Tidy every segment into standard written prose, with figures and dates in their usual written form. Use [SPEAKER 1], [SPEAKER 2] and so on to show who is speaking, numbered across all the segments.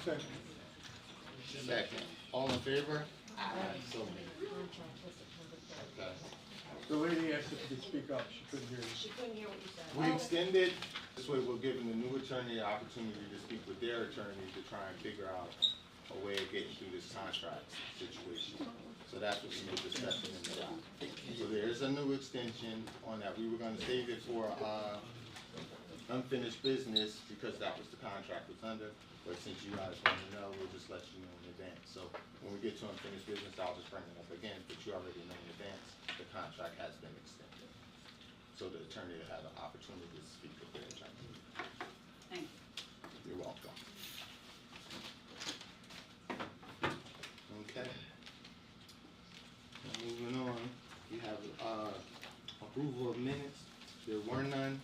[SPEAKER 1] Second. All in favor? So moved. Okay.
[SPEAKER 2] The lady asked if you could speak up, she couldn't hear you.
[SPEAKER 3] She couldn't hear what you said.
[SPEAKER 1] We extended, this way we're giving the new attorney the opportunity to speak with their attorney to try and figure out a way of getting through this contract situation. So that's what we made discussion in the lot. So there's a new extension on that. We were gonna save it for, unfinished business because that was the contract was under. But since you guys want to know, we'll just let you know in advance. So when we get to unfinished business, I'll just bring it up again, but you already know in advance, the contract has been extended. So the attorney will have an opportunity to speak with their attorney.
[SPEAKER 4] Thank you.
[SPEAKER 1] You're welcome. Okay. Now moving on, we have, approval of minutes. There were none.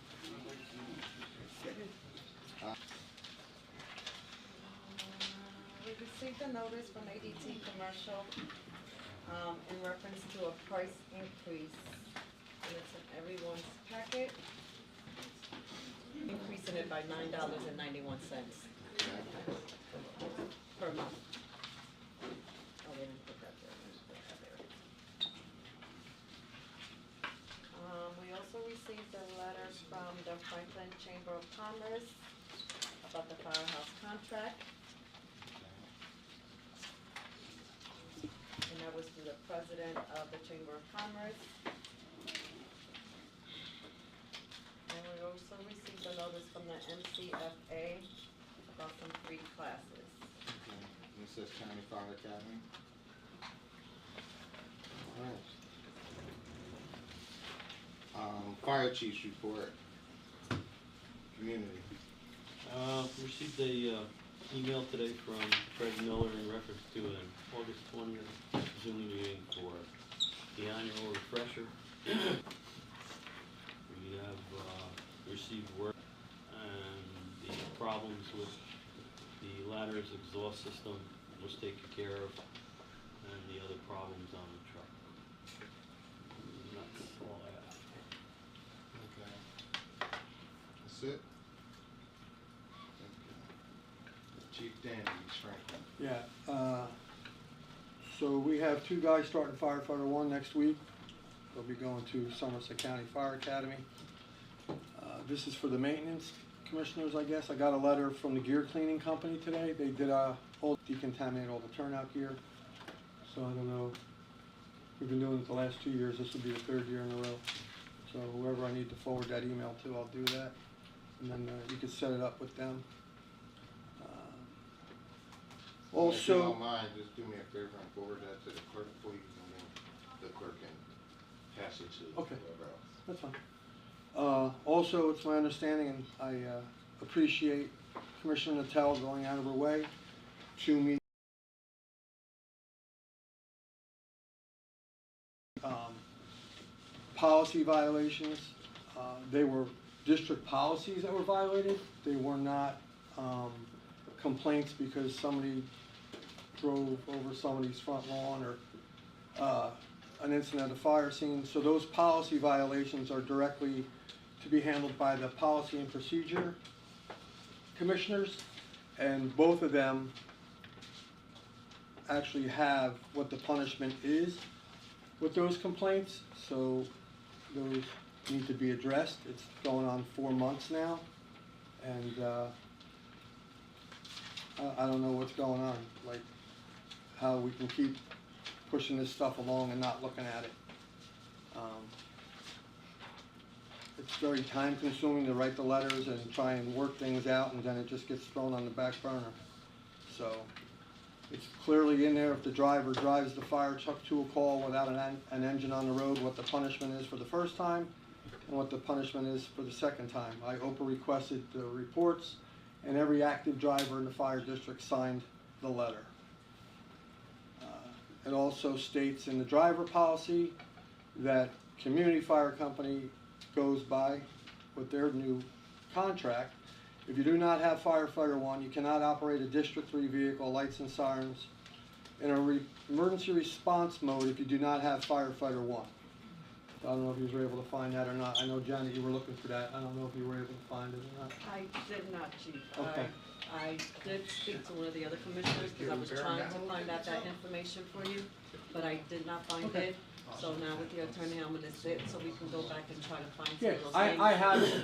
[SPEAKER 3] We received a notice from ADT Commercial in reference to a price increase. And it's in everyone's packet. Increasing it by $9.91 per month. Oh, they didn't put that there. They didn't put that there. We also received a letter from the Franklin Chamber of Commerce about the firehouse contract. And that was through the president of the Chamber of Commerce. And we also received a notice from the MCFA about some free classes.
[SPEAKER 1] Okay. This says County Fire Academy. All right. Fire chief's report. Community.
[SPEAKER 5] Received a email today from Fred Miller in reference to an August 20th Zoom meeting for the annual refresher. We have received word and the problems with the ladder's exhaust system was taken care of, and the other problems on the truck. And that's all I have.
[SPEAKER 1] Okay. That's it? Okay. Chief Danny, East Franklin.
[SPEAKER 2] Yeah, so we have two guys starting firefighter 1 next week. They'll be going to Somerset County Fire Academy. This is for the maintenance commissioners, I guess. I got a letter from the gear cleaning company today. They did decontaminate all the turnout gear. So I don't know, we've been doing it the last 2 years. This will be the 3rd year in a row. So whoever I need to forward that email to, I'll do that. And then you can set it up with them.
[SPEAKER 1] If you
[SPEAKER 2] Also,
[SPEAKER 1] don't mind, just do me a favor and forward that to the clerk, please, and then the clerk can pass it to
[SPEAKER 2] Okay.
[SPEAKER 1] whoever else.
[SPEAKER 2] that's fine. Also, it's my understanding, and I appreciate Commissioner Nattell going out of her way to meet policy violations. They were district policies that were violated. They were not complaints because somebody drove over somebody's front lawn or an incident at a fire scene. So those policy violations are directly to be handled by the policy and procedure commissioners, and both of them actually have what the punishment is with those complaints. So those need to be addressed. It's going on 4 months now, and I don't know what's going on, like how we can keep pushing this stuff along and not looking at it. It's very time consuming to write the letters and try and work things out, and then it just gets thrown on the back burner. So it's clearly in there if the driver drives the fire truck to a call without an engine on the road, what the punishment is for the first time and what the punishment is for the second time. I OPA requested the reports, and every active driver in the fire district signed the letter. It also states in the driver policy that Community Fire Company goes by with their new contract. If you do not have firefighter 1, you cannot operate a District 3 vehicle, lights and sirens, in an emergency response mode if you do not have firefighter 1. I don't know if you were able to find that or not. I know, Janet, you were looking for that. I don't know if you were able to find it or not.
[SPEAKER 3] I did not, Chief.
[SPEAKER 2] Okay.
[SPEAKER 3] I did speak to one of the other commissioners, because I was trying to find out that information for you, but I did not find
[SPEAKER 2] Okay.
[SPEAKER 3] it. So now with the attorney, I'm gonna sit, so we can go back and try to find some
[SPEAKER 2] Yeah,
[SPEAKER 3] of those names.
[SPEAKER 2] I have it,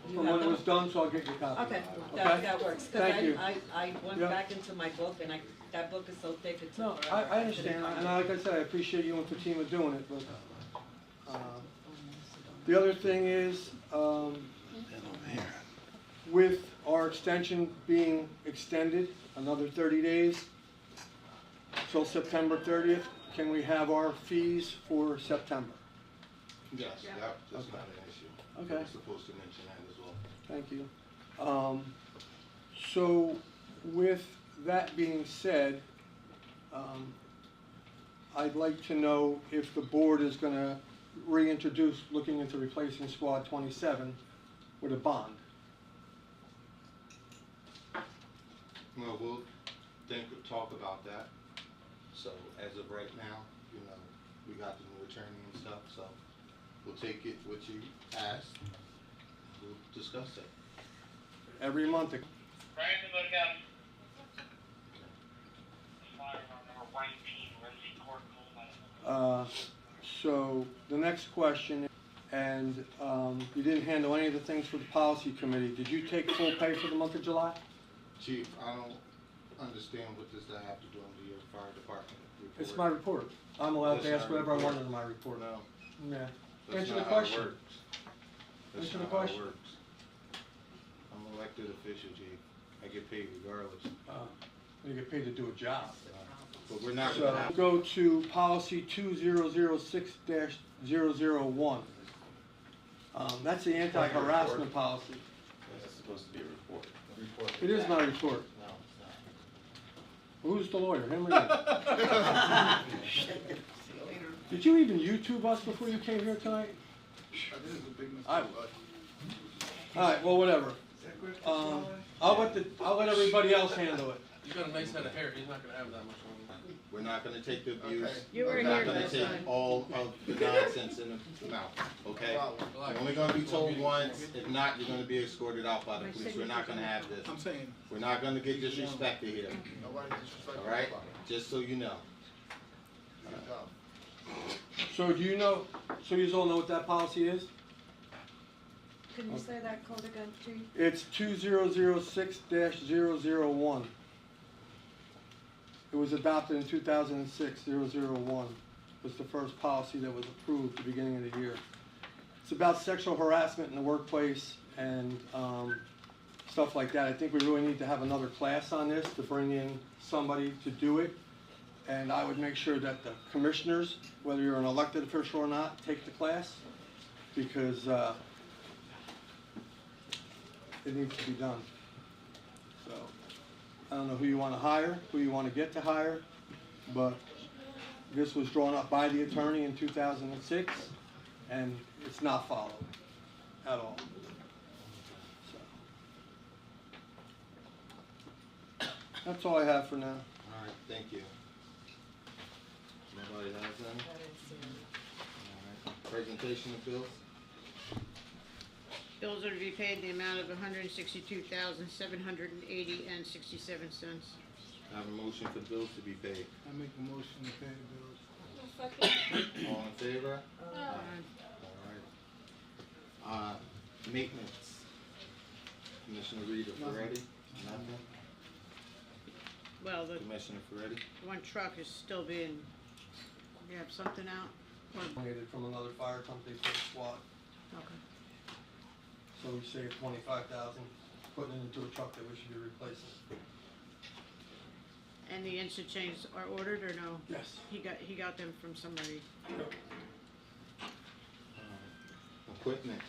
[SPEAKER 3] You
[SPEAKER 2] from
[SPEAKER 3] have
[SPEAKER 2] when it
[SPEAKER 3] them?
[SPEAKER 2] was done, so I'll get you a copy.
[SPEAKER 3] Okay,
[SPEAKER 2] Okay?
[SPEAKER 3] that works, cause
[SPEAKER 2] Thank you.
[SPEAKER 3] I went
[SPEAKER 2] Yeah.
[SPEAKER 3] back into my book, and that book is so thick, it
[SPEAKER 2] No,
[SPEAKER 3] took forever.
[SPEAKER 2] I understand, and like I said, I appreciate you and Fatima doing it, but, the other thing is, with our extension being extended another 30 days till September 30th, can we have our fees for September?
[SPEAKER 1] Yes, that's not
[SPEAKER 2] Okay.
[SPEAKER 1] an issue.
[SPEAKER 2] Okay.
[SPEAKER 1] We're supposed to mention that as well.
[SPEAKER 2] Thank you. So with that being said, I'd like to know if the board is gonna reintroduce looking into replacing Squad 27 with a bond.
[SPEAKER 1] Well, we'll talk about that. So as of right now, you know, we got the new attorney and stuff, so we'll take it what you asked. We'll discuss it.
[SPEAKER 2] Every month,
[SPEAKER 4] Brandon Lookout. Fire number 19, Lindsay Court, Coleman.
[SPEAKER 2] so the next question, and you didn't handle any of the things for the policy committee. Did you take full pay for the month of July?
[SPEAKER 1] Chief, I don't understand what does that have to do with your fire department report.
[SPEAKER 2] It's my report. I'm allowed to
[SPEAKER 1] That's
[SPEAKER 2] ask
[SPEAKER 1] not a
[SPEAKER 2] whatever I want
[SPEAKER 1] report.
[SPEAKER 2] in my report.
[SPEAKER 1] No,
[SPEAKER 2] Yeah.
[SPEAKER 1] that's
[SPEAKER 2] Answer the
[SPEAKER 1] not how it
[SPEAKER 2] question.
[SPEAKER 1] works. That's
[SPEAKER 2] Answer the
[SPEAKER 1] not how it
[SPEAKER 2] question.
[SPEAKER 1] works. I'm an elected official, chief. I get paid regardless.
[SPEAKER 2] You get paid to do a job.
[SPEAKER 1] But we're not
[SPEAKER 2] So
[SPEAKER 1] gonna have.
[SPEAKER 2] go to policy 2006-001. That's the anti-harassment policy.
[SPEAKER 1] That's supposed to be a report.
[SPEAKER 2] It is my report.
[SPEAKER 1] No, it's not.
[SPEAKER 2] Who's the lawyer, him or you? Did you even YouTube us before you came here tonight? All right, well, whatever. I'll let everybody else handle it.
[SPEAKER 6] He's got a nice head of hair, he's not gonna have that much on him.
[SPEAKER 1] We're not gonna take the abuse.
[SPEAKER 7] You were
[SPEAKER 1] We're
[SPEAKER 7] here
[SPEAKER 1] not gonna
[SPEAKER 7] last
[SPEAKER 1] take
[SPEAKER 7] time.
[SPEAKER 1] all of the nonsense in the mouth, okay? You're only gonna be told once, if not, you're gonna be escorted out by the police. We're not gonna have this.
[SPEAKER 8] I'm saying,
[SPEAKER 1] We're not gonna get disrespected here,
[SPEAKER 8] nobody disrespect.
[SPEAKER 1] all right? Just so you know.
[SPEAKER 2] So do you know, so you all know what that policy is?
[SPEAKER 3] Can you say that code again, Chief?
[SPEAKER 2] It's 2006-001. It was adopted in 2006, 001 was the first policy that was approved at the beginning of the year. It's about sexual harassment in the workplace and stuff like that. I think we really need to have another class on this to bring in somebody to do it. And I would make sure that the commissioners, whether you're an elected official or not, take the class because it needs to be done. So, I don't know who you want to hire, who you want to get to hire, but this was drawn up by the attorney in 2006, and it's not followed at all. So, that's all I have for now.
[SPEAKER 1] All right, thank you. Nobody has any?
[SPEAKER 3] That is,
[SPEAKER 1] All right. Presentation of bills?
[SPEAKER 7] Bills are to be paid in the amount of $162,780.67.
[SPEAKER 1] I have a motion for bills to be paid.
[SPEAKER 8] I make a motion to pay the bills.
[SPEAKER 1] All in favor?
[SPEAKER 7] Uh,
[SPEAKER 1] All right. Maintenance. Commissioner Rita Ferretti? Nothing?
[SPEAKER 7] Well, the
[SPEAKER 1] Commissioner Ferretti?
[SPEAKER 7] one truck is still being, you have something out? Or-
[SPEAKER 2] Donated from another fire company for the SWAT,
[SPEAKER 7] Okay.
[SPEAKER 2] so we saved $25,000 putting it into a truck that we should be replacing.
[SPEAKER 7] And the instant chains are ordered or no?
[SPEAKER 2] Yes.
[SPEAKER 7] He got them from somebody.
[SPEAKER 1] Equipment.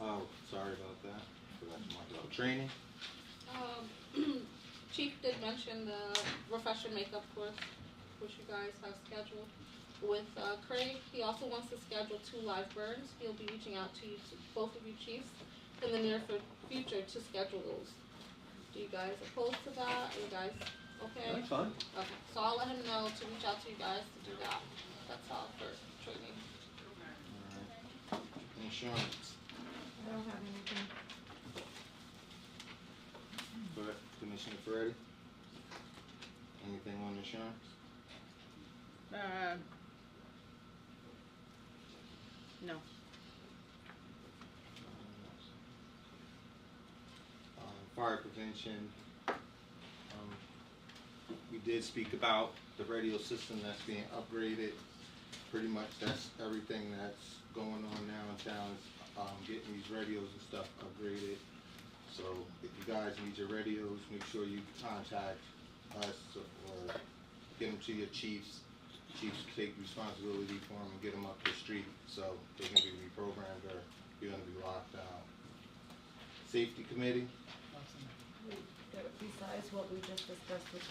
[SPEAKER 1] Oh, sorry about that. Forgot to mark it out. Training?
[SPEAKER 9] Chief did mention the refresher makeup course, which you guys have scheduled with Craig. He also wants to schedule 2 live burns. He'll be reaching out to you, both of you chiefs, in the near future to schedule those. Do you guys opposed to that? Are you guys okay?
[SPEAKER 2] That's fine.
[SPEAKER 9] Okay, so I'll let him know to reach out to you guys to do that. That's all for training.
[SPEAKER 1] Alright. Insurance.
[SPEAKER 3] I don't have anything.
[SPEAKER 1] Commissioner Ferretti? Anything on insurance?
[SPEAKER 7] No.
[SPEAKER 1] Fire prevention, we did speak about the radio system that's being upgraded. Pretty much that's everything that's going on now in town, is getting these radios and stuff upgraded. So if you guys need your radios, make sure you contact us or get them to your chiefs. Chiefs take responsibility for them and get them up the street so they can be reprogrammed or you're gonna be locked out. Safety committee,
[SPEAKER 3] Besides what we just discussed with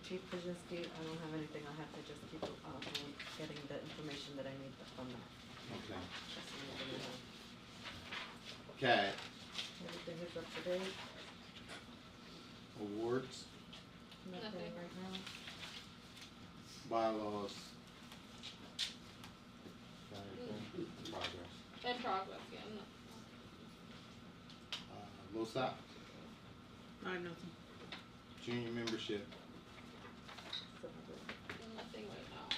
[SPEAKER 3] Chief Krasinski, I don't have anything. I have to just keep, getting the information that I need from that.
[SPEAKER 1] okay.
[SPEAKER 3] That's the only thing I have.
[SPEAKER 1] CAD,
[SPEAKER 3] Everything is up to date,
[SPEAKER 1] awards,
[SPEAKER 3] nothing
[SPEAKER 9] Nothing.
[SPEAKER 3] right now.
[SPEAKER 1] bylaws. Got anything? Progress.
[SPEAKER 9] In progress, yeah, no,
[SPEAKER 1] LoSAP,
[SPEAKER 7] I have nothing.
[SPEAKER 1] junior membership,
[SPEAKER 9] nothing right now.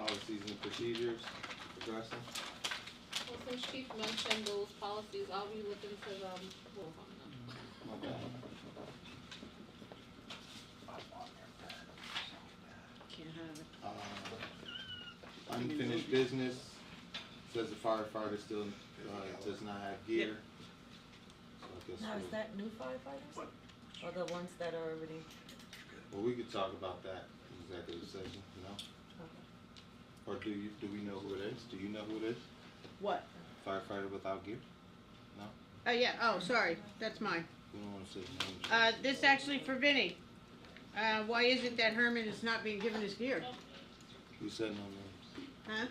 [SPEAKER 1] policies and procedures, progressing.
[SPEAKER 9] Well, since Chief mentioned those policies, I'll be looking to them, both on them.
[SPEAKER 1] Okay.
[SPEAKER 7] Can't have it.
[SPEAKER 1] Unfinished business, says the firefighter still, does not have gear. So I guess
[SPEAKER 3] Now, is that new firefighters? Or the ones that are already?
[SPEAKER 1] well, we could talk about that in executive session, no? Or do we know who it is? Do you know who it is?
[SPEAKER 7] What?
[SPEAKER 1] Firefighter without gear? No?
[SPEAKER 7] Oh, yeah, oh, sorry, that's mine.
[SPEAKER 1] We don't wanna say names.
[SPEAKER 7] This actually for Vinny. Why is it that Herman is not being given his gear?
[SPEAKER 1] Who said no names?
[SPEAKER 7] Huh?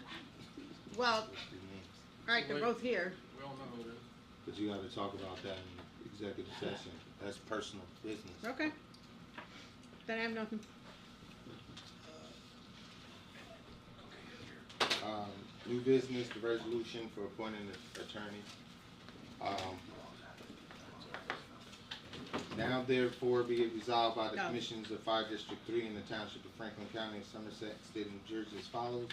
[SPEAKER 7] Well,
[SPEAKER 1] What's the names?
[SPEAKER 7] alright, they're both here.
[SPEAKER 6] We all know who it is.
[SPEAKER 1] But you gotta talk about that in executive session. That's personal business.
[SPEAKER 7] Okay. Then I have nothing.
[SPEAKER 1] New business, the resolution for appointing an attorney. Now therefore be it resolved by the
[SPEAKER 7] No.
[SPEAKER 1] Commissions of Fire District 3 in the Township of Franklin County of Somerset, State of New Jersey as follows.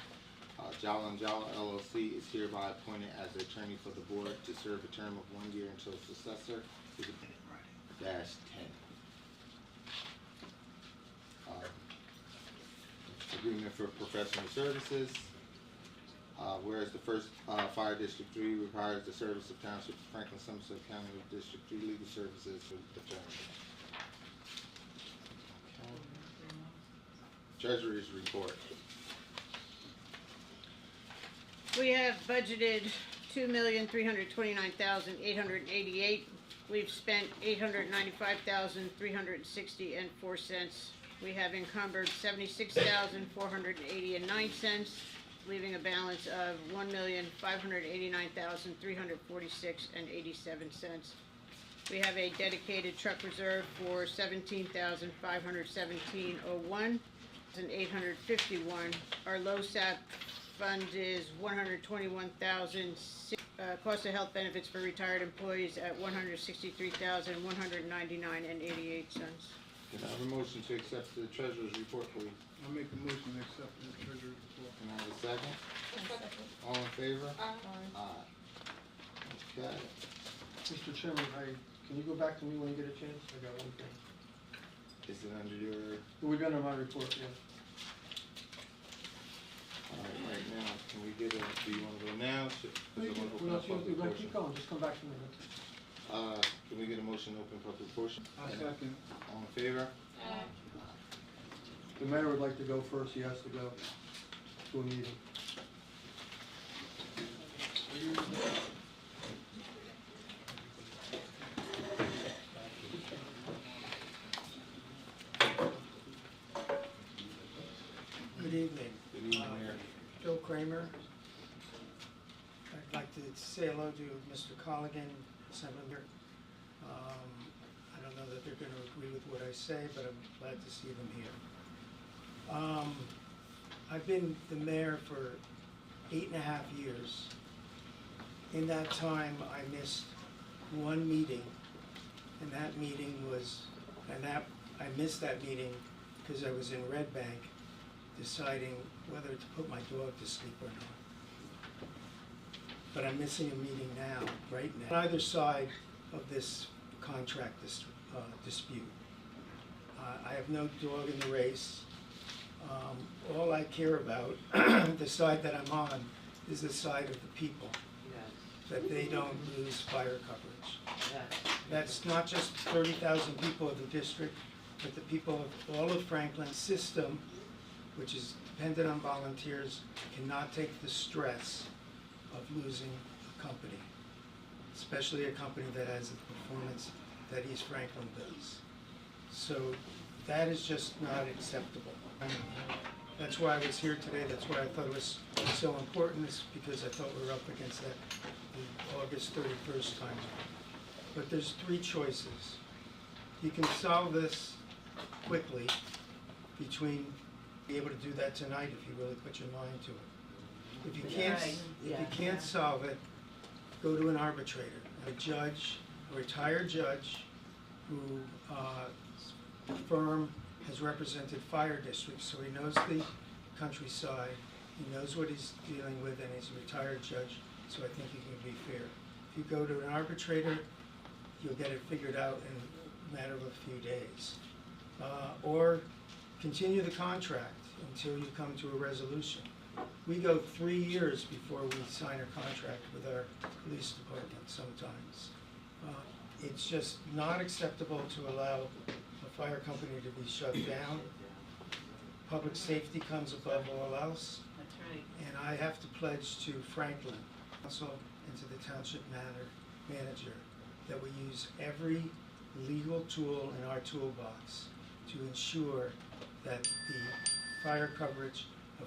[SPEAKER 1] Jala & Jala LLC is hereby appointed as the attorney for the board to serve a term of 1 year until successor is -10. Agreement for professional services. Whereas the first Fire District 3 requires the service of Township of Franklin, Somerset County of District 3 legal services for attorney. Treasurer's report.
[SPEAKER 7] We have budgeted $2,329,888. We've spent $895,360.04. We have encumbered $76,480.09, leaving a balance of $1,589,346.87. We have a dedicated truck reserve for $17,517.01 and $851. Our LoSAP fund is $121,000. Cost of health benefits for retired employees at $163,199.88.
[SPEAKER 1] Can I have a motion to accept the treasurer's report, please?
[SPEAKER 8] I'll make a motion to accept the treasurer's report.
[SPEAKER 1] Can I have a second? All in favor?
[SPEAKER 9] Aye.
[SPEAKER 1] Aye. Okay.
[SPEAKER 2] Mr. Chairman, can you go back to me when you get a chance? I got one thing.
[SPEAKER 1] Is it under your,
[SPEAKER 2] We've been on my report, yeah.
[SPEAKER 1] right now, can we get a, do you wanna go now? Should-
[SPEAKER 2] We
[SPEAKER 1] is it
[SPEAKER 2] don't
[SPEAKER 1] open up public
[SPEAKER 2] keep
[SPEAKER 1] portion?
[SPEAKER 2] going, just come back to me.
[SPEAKER 1] Can we get a motion to open public portion?
[SPEAKER 8] I'll second.
[SPEAKER 1] All in favor?
[SPEAKER 9] Aye.
[SPEAKER 2] The mayor would like to go first, he has to go to a meeting.
[SPEAKER 10] Good evening.
[SPEAKER 1] Good evening, Mayor.
[SPEAKER 10] Bill Kramer. I'd like to say hello to Mr. Colligan, Assemblyman. I don't know that they're gonna agree with what I say, but I'm glad to see them here. I've been the mayor for 8.5 years. In that time, I missed one meeting, and that meeting was, I missed that meeting because I was in Red Bank deciding whether to put my dog to sleep or not. But I'm missing a meeting now, right now, on either side of this contract dispute. I have no dog in the race. All I care about, the side that I'm on, is the side of the people, that they don't lose fire coverage. That's not just 30,000 people of the district, but the people of all of Franklin's system, which is dependent on volunteers, cannot take the stress of losing a company, especially a company that has the performance that East Franklin does. So that is just not acceptable. That's why I was here today. That's why I thought it was so important, is because I thought we were up against that the August 31st time. But there's three choices. You can solve this quickly between be able to do that tonight if you really put your mind to it. If you can't solve it, go to an arbitrator, a judge, a retired judge who firm has represented fire districts, so he knows the countryside, he knows what he's dealing with, and he's a retired judge, so I think he can be fair. If you go to an arbitrator, you'll get it figured out in a matter of a few days. Or continue the contract until you come to a resolution. We go 3 years before we sign a contract with our police department sometimes. It's just not acceptable to allow a fire company to be shut down. Public safety comes above all else.
[SPEAKER 7] That's right.
[SPEAKER 10] And I have to pledge to Franklin, council, and to the township manager, that we use every legal tool in our toolbox to ensure that the fire coverage of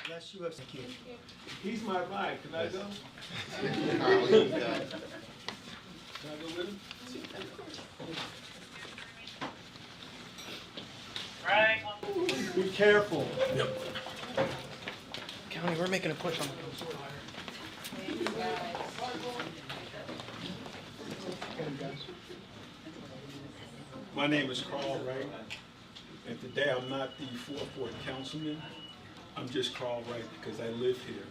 [SPEAKER 10] Unless you have, thank you.
[SPEAKER 8] He's my ride, can I go?
[SPEAKER 1] Carly, yeah.
[SPEAKER 8] Can I go with him?
[SPEAKER 4] Right.
[SPEAKER 8] Be careful.
[SPEAKER 10] County, we're making a push on the coast fire.
[SPEAKER 8] My name is Carl Wright, and today I'm not the 4th Ward councilman. I'm just Carl Wright because I live here.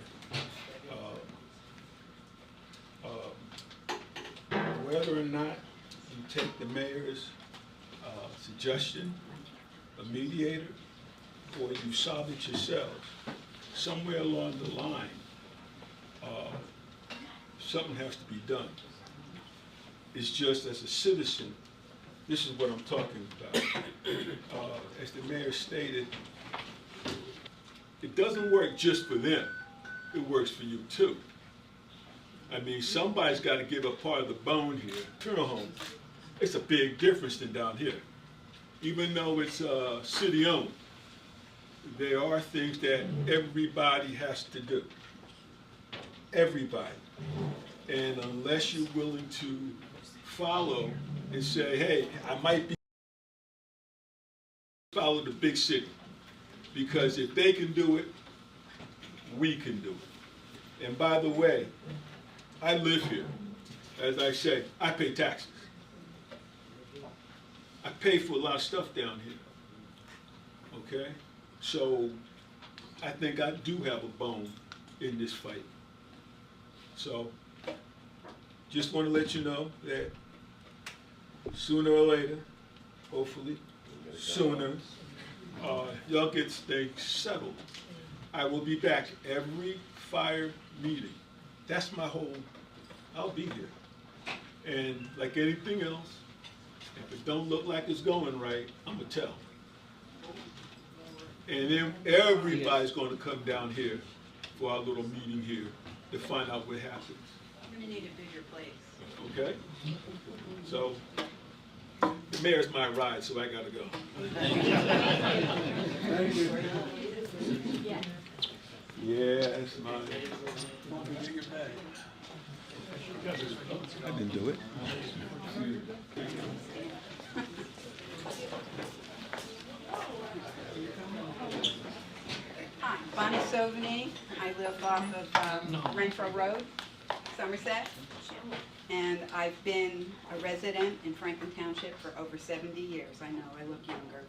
[SPEAKER 8] Whether or not you take the mayor's suggestion, a mediator, or you solve it yourselves, somewhere along the line, something has to be done. It's just as a citizen, this is what I'm talking about. As the mayor stated, it doesn't work just for them, it works for you too. I mean, somebody's got to give up part of the bone here. Funeral home, it's a big difference than down here. Even though it's city-owned, there are things that everybody has to do. Everybody. And unless you're willing to follow and say, hey, I might be follow the big city. Because if they can do it, we can do it. And by the way, I live here. As I say, I pay taxes. I pay for a lot of stuff down here. Okay? So I think I do have a bone in this fight. So just want to let you know that sooner or later, hopefully sooner, y'all get things settled. I will be back every fire meeting. That's my whole, I'll be here. And like anything else, if it don't look like it's going right, I'm gonna tell. And then everybody's gonna come down here for our little meeting here to find out what happens.
[SPEAKER 7] I'm gonna need a bigger place.
[SPEAKER 8] Okay? So, the mayor's my ride, so I gotta go.
[SPEAKER 2] Thank you.
[SPEAKER 8] Yeah, that's mine. I didn't do it.
[SPEAKER 11] Hi. Bonnie Sauvigny. I live off of Renfro Road, Somerset. And I've been a resident in Franklin Township for over 70 years. I know I look younger,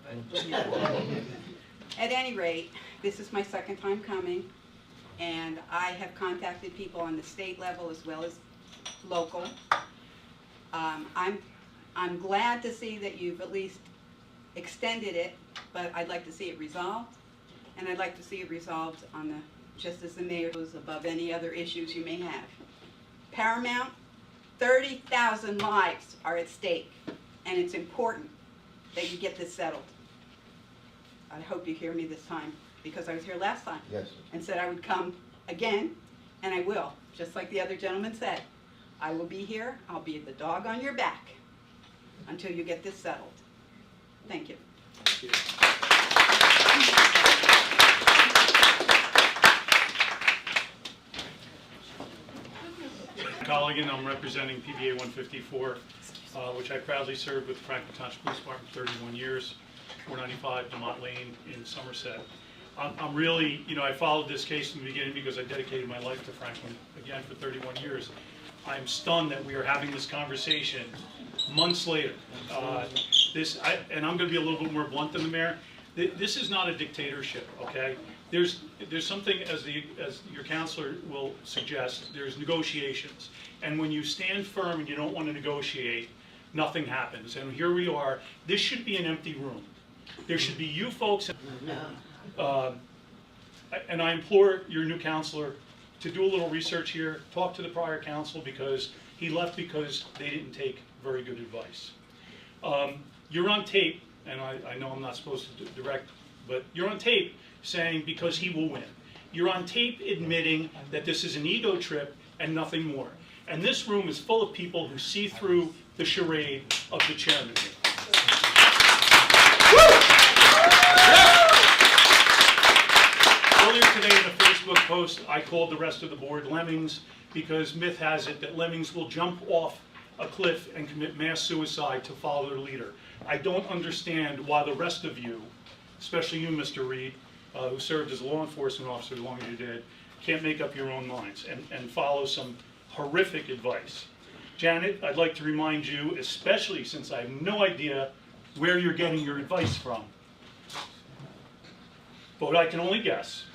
[SPEAKER 11] but at any rate, this is my second time coming, and I have contacted people on the state level as well as local. I'm glad to see that you've at least extended it, but I'd like to see it resolved, and I'd like to see it resolved on the, just as the mayor goes above any other issues you may have. Paramount, 30,000 lives are at stake, and it's important that you get this settled. I hope you hear me this time, because I was here last time.
[SPEAKER 1] Yes.
[SPEAKER 11] And said I would come again, and I will, just like the other gentleman said. I will be here, I'll be the dog on your back until you get this settled. Thank you.
[SPEAKER 8] Thank you.
[SPEAKER 12] Colligan, I'm representing PBA 154, which I proudly served with the Franklin Township Police Department for 31 years, 495 Demont Lane in Somerset. I'm really, I followed this case from the beginning because I dedicated my life to Franklin, again, for 31 years. I'm stunned that we are having this conversation months later. And I'm going to be a little bit more blunt than the mayor. This is not a dictatorship, okay? There's something, as your counselor will suggest, there's negotiations. And when you stand firm and you don't want to negotiate, nothing happens. And here we are. This should be an empty room. There should be you folks. And I implore your new counselor to do a little research here, talk to the prior council, because he left because they didn't take very good advice. You're on tape, and I know I'm not supposed to direct, but you're on tape saying because he will win. You're on tape admitting that this is an ego trip and nothing more. And this room is full of people who see through the charade of the chairman. Earlier today in a Facebook post, I called the rest of the board lemmings because myth has it that lemmings will jump off a cliff and commit mass suicide to follow their leader. I don't understand why the rest of you, especially you, Mr. Reed, who served as a law enforcement officer as long as you did, can't make up your own minds and follow some horrific advice. Janet, I'd like to remind you, especially since I have no idea where you're getting your advice from, but I can only guess.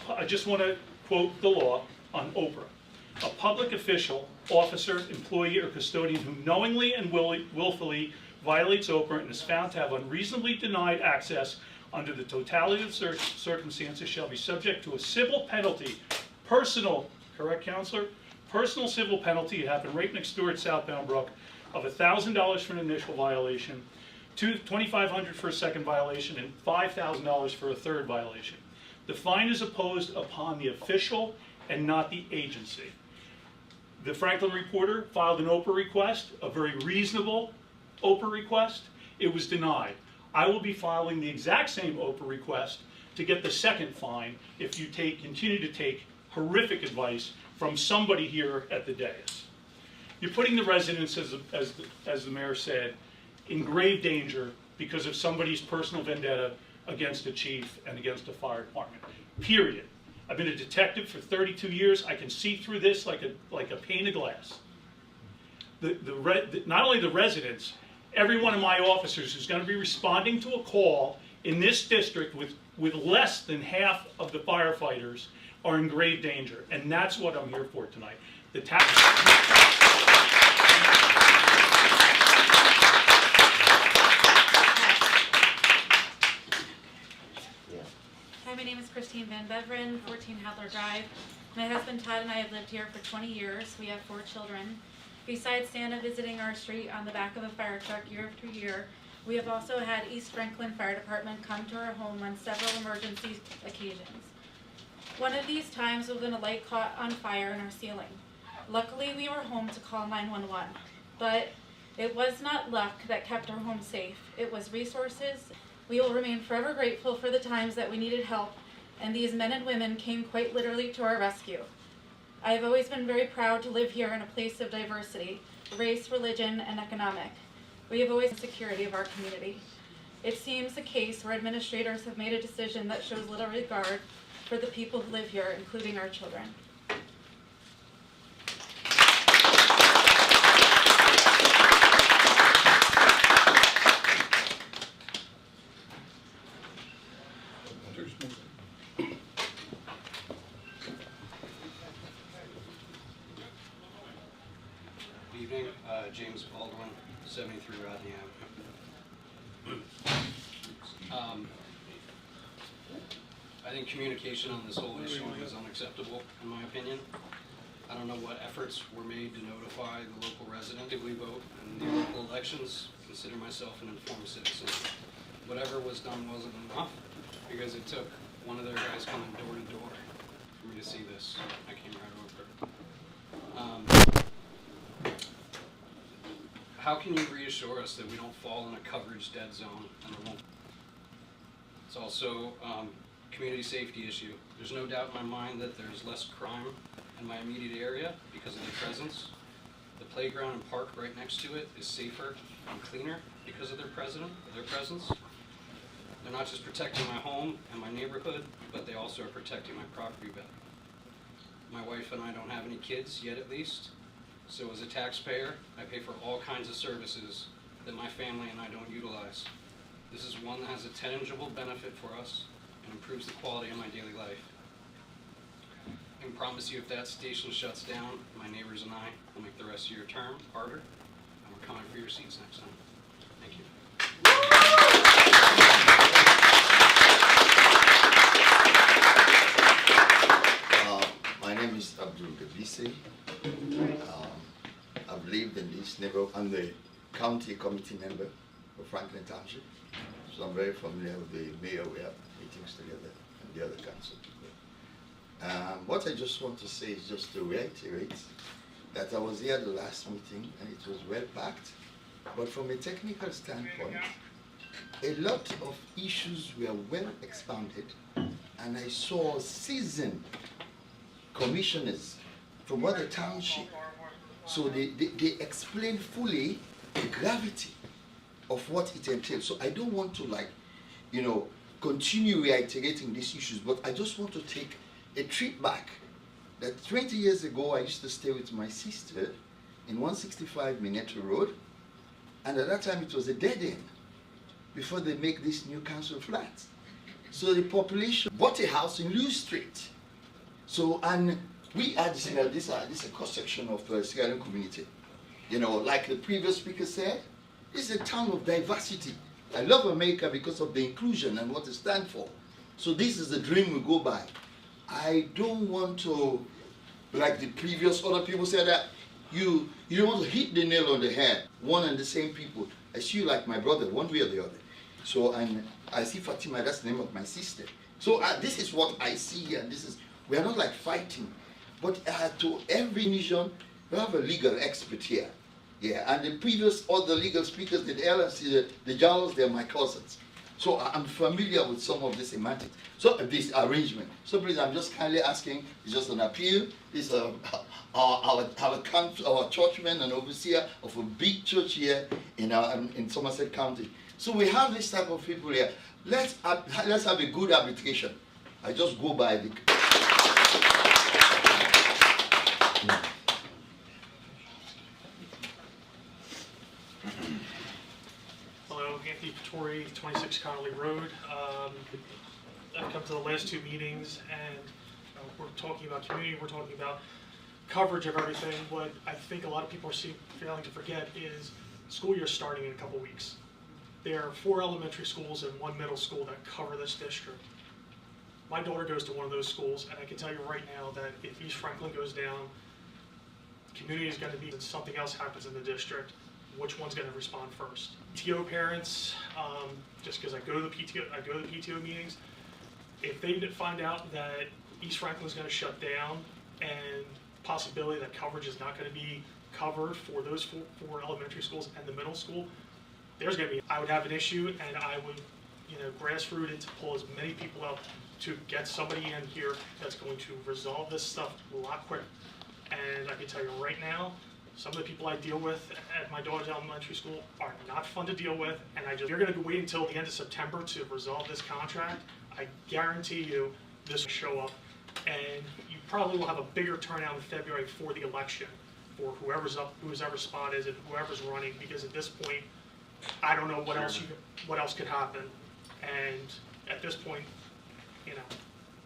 [SPEAKER 12] I just want to quote the law on Oprah. A public official, officer, employee, or custodian who knowingly and willfully violates Oprah and is found to have unreasonably denied access under the totality of the circumstances shall be subject to a civil penalty, personal, correct, counselor? Personal civil penalty, it happened right next door at Southbound Brook, of $1,000 for an initial violation, $2,500 for a second violation, and $5,000 for a third violation. The fine is imposed upon the official and not the agency. The Franklin Reporter filed an Oprah request, a very reasonable Oprah request. It was denied. I will be filing the exact same Oprah request to get the second fine if you continue to take horrific advice from somebody here at the dais. You're putting the residents, as the mayor said, in grave danger because of somebody's personal vendetta against a chief and against a fire department, period. I've been a detective for 32 years. I can see through this like a pane of glass. Not only the residents, every one of my officers who's going to be responding to a call in this district with less than half of the firefighters are in grave danger, and that's what I'm here for tonight. The
[SPEAKER 13] Hi, my name is Christine Van Beveren, 14 Hadler Drive. My husband Todd and I have lived here for 20 years. We have 4 children. Besides Santa visiting our street on the back of a fire truck year after year, we have also had East Franklin Fire Department come to our home on several emergency occasions. One of these times was when a light caught on fire in our ceiling. Luckily, we were home to call 911, but it was not luck that kept our home safe. It was resources. We will remain forever grateful for the times that we needed help, and these men and women came quite literally to our rescue. I have always been very proud to live here in a place of diversity, race, religion, and economic. We have always the security of our community. It seems a case where administrators have made a decision that shows little regard for the people who live here, including our children.
[SPEAKER 14] Good evening, James Baldwin, 73 Rodney Avenue. I think communication on this whole issue is unacceptable, in my opinion. I don't know what efforts were made to notify the local resident to vote in the local elections. Consider myself an informed citizen. Whatever was done wasn't enough, because it took one of their guys coming door to door for me to see this. I came right over. How can you reassure us that we don't fall in a coverage dead zone and there won't? It's also community safety issue. There's no doubt in my mind that there's less crime in my immediate area because of their presence. The playground and park right next to it is safer and cleaner because of their presence. They're not just protecting my home and my neighborhood, but they also are protecting my property value. My wife and I don't have any kids yet, at least. So as a taxpayer, I pay for all kinds of services that my family and I don't utilize. This is one that has a tangible benefit for us and improves the quality of my daily life. I can promise you if that station shuts down, my neighbors and I will make the rest of your term harder, and we're coming for your seats next time. Thank you.
[SPEAKER 15] My name is Abdul Gabisi. I've lived in this neighborhood. I'm the county committee member for Franklin Township, so I'm very familiar with the mayor. We have meetings together and the other council people. What I just want to say is just to reiterate that I was here the last meeting and it was well packed, but from a technical standpoint, a lot of issues were well expounded, and I saw seasoned commissioners from other township. So they explained fully the gravity of what it entails. So I don't want to continue reiterating these issues, but I just want to take a trip back. That 20 years ago, I used to stay with my sister in 165 Minetto Road, and at that time it was a dead end before they make this new council flat. So the population bought a house in Lewis Street. So, and we are this is a cross-section of Sierra Leone community. Like the previous speaker said, it's a town of diversity. I love America because of the inclusion and what it stands for. So this is the dream we go by. I don't want to, like the previous other people said, that you don't want to hit the nail on the head, one and the same people. I see you like my brother, one way or the other. So, and I see Fatima, that's the name of my sister. So this is what I see here. We are not like fighting, but to every nation, we have a legal expert here. Yeah, and the previous other legal speakers, the LLC, the Jalos, they're my cousins. So I'm familiar with some of this semantics. So this arrangement. So please, I'm just kindly asking, it's just an appeal. This our churchman and overseer of a big church here in Somerset County. So we have this type of people here. Let's have a good arbitration. I just go by the.
[SPEAKER 12] Hello, Anthony Vittori, 26 Connolly Road. I've come to the last two meetings, and we're talking about community, we're talking about coverage of everything. What I think a lot of people are failing to forget is school year starting in a couple weeks. There are 4 elementary schools and 1 middle school that cover this district. My daughter goes to one of those schools, and I can tell you right now that if East Franklin goes down, community is going to be, and something else happens in the district, which one's going to respond first? PTO parents, just because I go to the PTO meetings, if they find out that East Franklin is going to shut down and possibility that coverage is not going to be covered for those 4 elementary schools and the middle school, I would have an issue, and I would, grassroot it to pull as many people out to get somebody in here that's going to resolve this stuff a lot quicker. And I can tell you right now, some of the people I deal with at my daughter's elementary school are not fun to deal with, and you're going to wait until the end of September to resolve this contract. I guarantee you this will show up, and you probably will have a bigger turnout in February for the election, for whoever's up, whoever spot is and whoever's running, because at this point, I don't know what else could happen, and at this point, you know,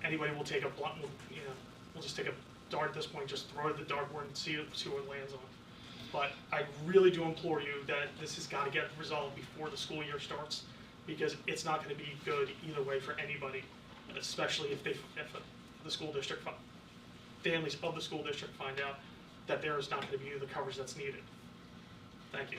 [SPEAKER 12] anybody will take a blunt, you know, we'll just take a dart at this point, just throw it at the dartboard and see what it lands on. But I really do implore you that this has got to get resolved before the school year starts, because it's not going to be good either way for anybody, especially if the school district, families of the school district find out that there is not going to be the coverage that's needed. Thank you.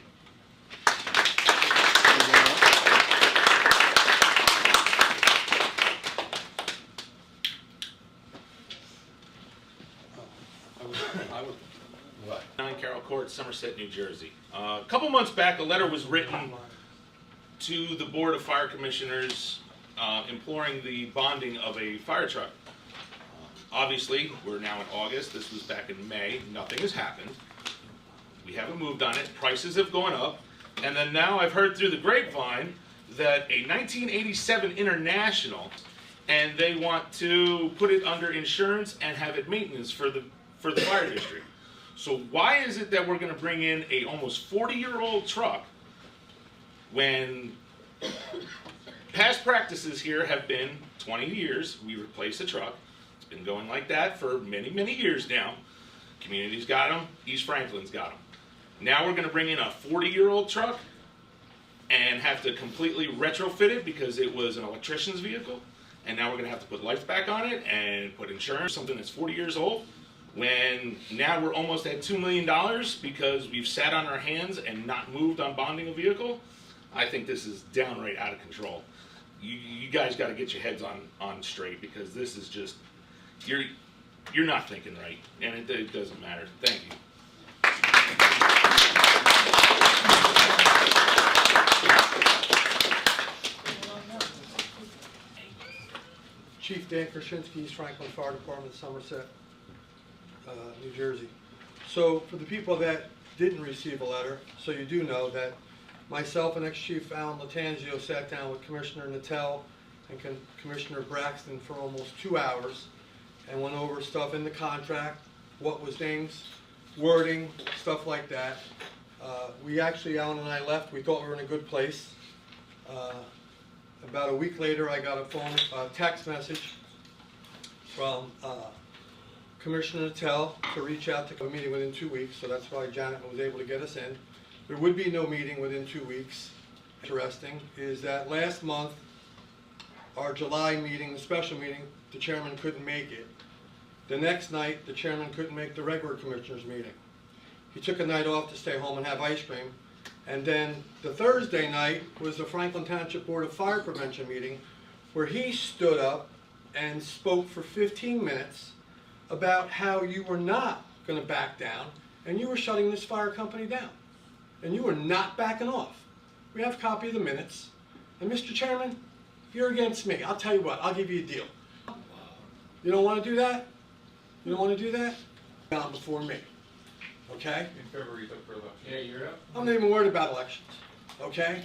[SPEAKER 16] What? 9 Carroll Court, Somerset, New Jersey. A couple months back, a letter was written to the Board of Fire Commissioners imploring the bonding of a fire truck. Obviously, we're now in August. This was back in May. Nothing has happened. We haven't moved on it. Prices have gone up. And then now I've heard through the grapevine that a 1987 International, and they want to put it under insurance and have it maintenance for the fire district. So why is it that we're going to bring in a almost 40-year-old truck when past practices here have been 20 years, we replace a truck. It's been going like that for many, many years now. Community's got them, East Franklin's got them. Now we're going to bring in a 40-year-old truck and have to completely retrofit it because it was an electrician's vehicle. And now we're going to have to put lights back on it and put insurance, something that's 40 years old. When now we're almost at $2 million because we've sat on our hands and not moved on bonding a vehicle. I think this is downright out of control. You guys got to get your heads on straight, because this is just, you're not thinking right, and it doesn't matter. Thank you.
[SPEAKER 2] Chief Dan Krasinski, East Franklin Fire Department, Somerset, New Jersey. So for the people that didn't receive a letter, so you do know that myself and ex-Chief Alan Latanzio sat down with Commissioner Nattell and Commissioner Braxton for almost 2 hours and went over stuff in the contract, what was names, wording, stuff like that. We actually, Alan and I left, we thought we were in a good place. About a week later, I got a text message from Commissioner Nattell to reach out to a meeting within 2 weeks, so that's why Janet was able to get us in. There would be no meeting within 2 weeks. Interesting is that last month, our July meeting, the special meeting, the chairman couldn't make it. The next night, the chairman couldn't make the regular commissioners meeting. He took a night off to stay home and have ice cream. And then the Thursday night was the Franklin Township Board of Fire Prevention meeting, where he stood up and spoke for 15 minutes about how you were not going to back down and you were shutting this fire company down. And you were not backing off. We have a copy of the minutes. And Mr. Chairman, if you're against me, I'll tell you what, I'll give you a deal. You don't want to do that? You don't want to do that? Down before me. Okay?
[SPEAKER 6] In February, you took for election. Yeah, you're up.
[SPEAKER 2] I'm not even worried about elections. Okay?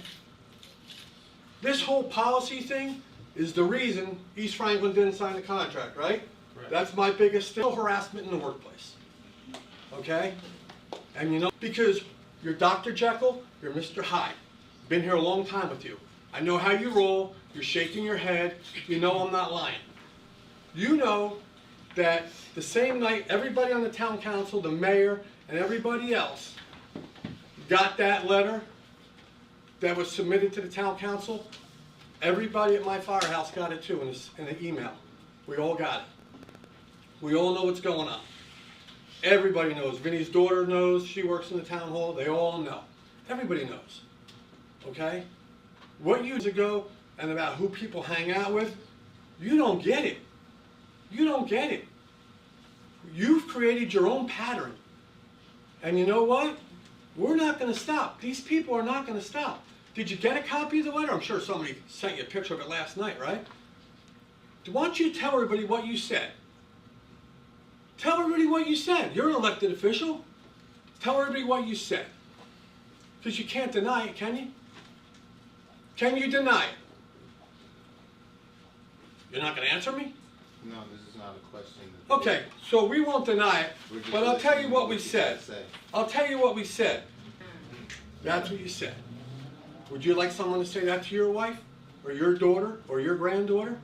[SPEAKER 2] This whole policy thing is the reason East Franklin didn't sign the contract, right?
[SPEAKER 6] Right.
[SPEAKER 2] That's my biggest still harassment in the workplace. Okay? And you know, because you're Dr. Jekyll, you're Mr. Hyde. Been here a long time with you. I know how you roll. You're shaking your head. You know I'm not lying. You know that the same night everybody on the town council, the mayor, and everybody else got that letter that was submitted to the town council, everybody at my firehouse got it too in an email. We all got it. We all know what's going on. Everybody knows. Vinny's daughter knows. She works in the town hall. They all know. Everybody knows. Okay? What years ago and about who people hang out with, you don't get it. You don't get it. You've created your own pattern. And you know what? We're not going to stop. These people are not going to stop. Did you get a copy of the letter? I'm sure somebody sent you a picture of it last night, right? Why don't you tell everybody what you said? Tell everybody what you said. You're an elected official. Tell everybody what you said. Because you can't deny it, can you? Can you deny it? You're not going to answer me?
[SPEAKER 1] No, this is not a question.
[SPEAKER 2] Okay, so we won't deny it,
[SPEAKER 1] We're just
[SPEAKER 2] but I'll tell you
[SPEAKER 1] listening
[SPEAKER 2] what
[SPEAKER 1] to
[SPEAKER 2] we
[SPEAKER 1] you
[SPEAKER 2] said.
[SPEAKER 1] guys say.
[SPEAKER 2] I'll tell you what we said. That's what you said. Would you like someone to say that to your wife, or your daughter, or your granddaughter?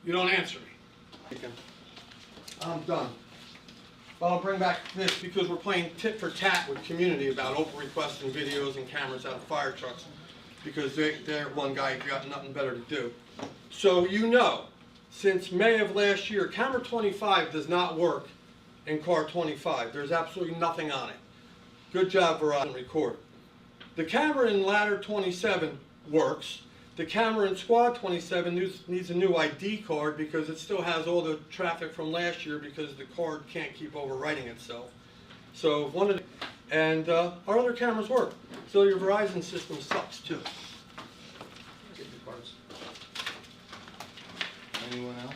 [SPEAKER 2] You don't answer me. I'm done. But I'll bring back this because we're playing tit for tat with community about open requesting videos and cameras out of fire trucks because they're one guy got nothing better to do. So you know, since May of last year, camera 25 does not work in car 25. There's absolutely nothing on it. Good job, Verizon Record. The camera in ladder 27 works. The camera in squad 27 needs a new ID card because it still has all the traffic from last year because the card can't keep overwriting itself. So one of the, and our other cameras work. So your Verizon system sucks too.
[SPEAKER 1] Anyone else?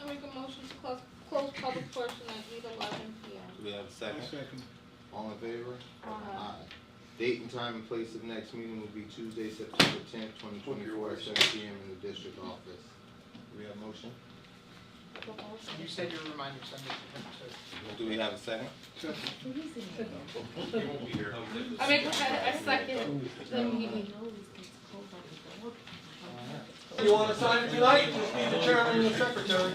[SPEAKER 9] I make a motion to close public portion at 8:11 p.m.
[SPEAKER 1] Do we have a second?
[SPEAKER 8] Second.
[SPEAKER 1] All in favor?
[SPEAKER 9] Aye.
[SPEAKER 1] Date and time and place of next meeting will be Tuesday, September 10th, 2024, at 7 p.m. in the district office. Do we have a motion?
[SPEAKER 6] You said you were reminding Sunday to
[SPEAKER 1] Do we have a second?
[SPEAKER 9] I make a second the meeting.
[SPEAKER 2] You want to sign it tonight? Just need the chairman and the secretary.